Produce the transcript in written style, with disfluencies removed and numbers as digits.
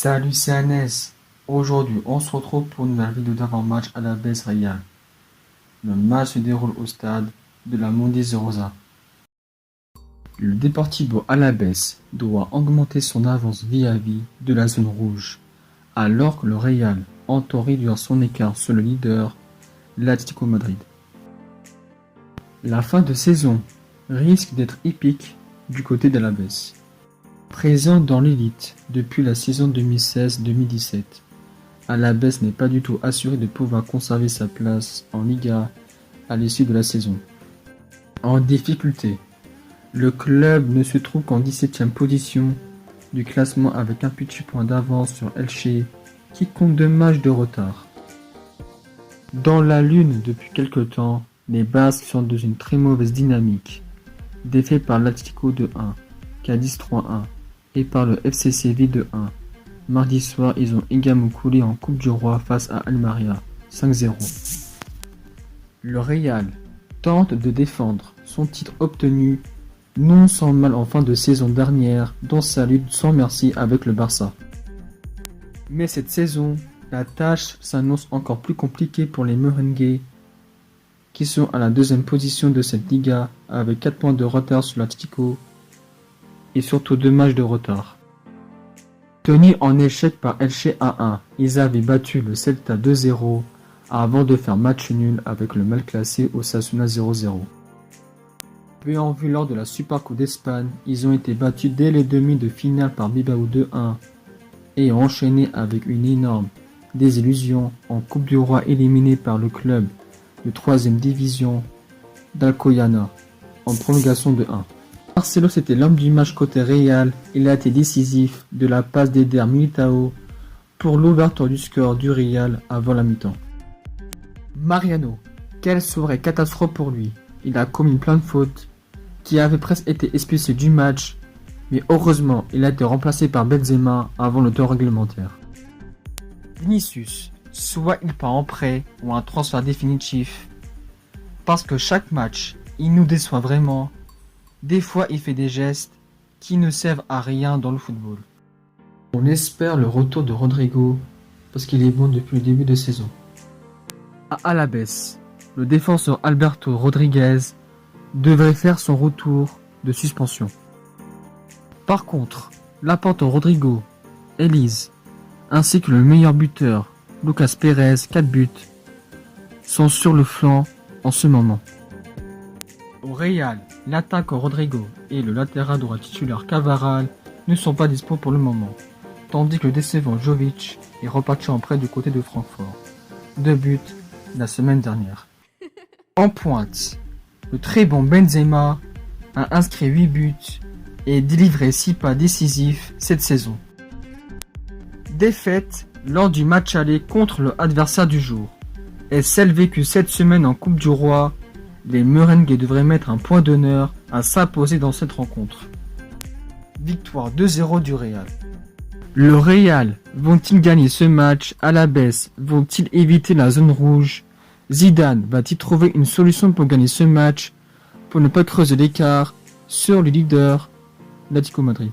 Salut, c'est Agnès. Aujourd'hui, on se retrouve pour une nouvelle vidéo d'avant-match à la Besse Real. Le match se déroule au stade de la Mondiz Rosa. Le Deportivo Alavés doit augmenter son avance vis-à-vis de la zone rouge, alors que le Real entend réduire son écart sur le leader, l'Atlético Madrid. La fin de saison risque d'être épique du côté d'Alavés. Présent dans l'élite depuis la saison 2016-2017, Alavés n'est pas du tout assuré de pouvoir conserver sa place en Liga à l'issue de la saison. En difficulté, le club ne se trouve qu'en 17e position du classement avec un petit point d'avance sur Elche qui compte 2 matchs de retard. Dans la lune depuis quelque temps, les Basques sont dans une très mauvaise dynamique, défaits par l'Atlético de 1, Cadiz 3-1 et par le FC Séville de 1. Mardi soir, ils ont également coulé en Coupe du Roi face à Almeria, 5-0. Le Real tente de défendre son titre obtenu non sans mal en fin de saison dernière dans sa lutte sans merci avec le Barça. Mais cette saison, la tâche s'annonce encore plus compliquée pour les Merengues qui sont à la 2e position de cette Liga avec 4 points de retard sur l'Atlético et surtout 2 matchs de retard. Tenus en échec par Elche à 1, ils avaient battu le Celta 2-0 avant de faire match nul avec le mal classé Osasuna 0-0. Peu en vue lors de la Supercoupe d'Espagne, ils ont été battus dès les demi de finale par Bilbao 2-1 et ont enchaîné avec une énorme désillusion en Coupe du Roi éliminé par le club de 3e division d'Alcoyana en prolongation de 1. Marcelo c'était l'homme du match côté Real, il a été décisif de la passe d'Eder Militao pour l'ouverture du score du Real avant la mi-temps. Mariano, quelle soirée catastrophe pour lui, il a commis plein de fautes qui avaient presque été expulsé du match, mais heureusement il a été remplacé par Benzema avant le temps réglementaire. Vinicius, soit il part en prêt ou un transfert définitif, parce que chaque match il nous déçoit vraiment. Des fois, il fait des gestes qui ne servent à rien dans le football. On espère le retour de Rodrigo parce qu'il est bon depuis le début de saison. À Alavés, le défenseur Alberto Rodriguez devrait faire son retour de suspension. Par contre, l'apportant Rodrigo, Elise, ainsi que le meilleur buteur, Lucas Pérez, 4 buts, sont sur le flanc en ce moment. Au Real, l'attaquant Rodrigo et le latéral droit titulaire Cavaral ne sont pas dispo pour le moment, tandis que le décevant Jovic est reparti en prêt du côté de Francfort. 2 buts la semaine dernière. En pointe, le très bon Benzema a inscrit 8 buts et délivré 6 pas décisifs cette saison. Défaite lors du match aller contre le adversaire du jour et celle vécue cette semaine en Coupe du Roi. Les Merengues devraient mettre un point d'honneur à s'imposer dans cette rencontre. Victoire 2-0 du Real. Le Real vont-ils gagner ce match à la baisse? Vont-ils éviter la zone rouge? Zidane va-t-il trouver une solution pour gagner ce match, pour ne pas creuser l'écart sur le leader, l'Atlético Madrid?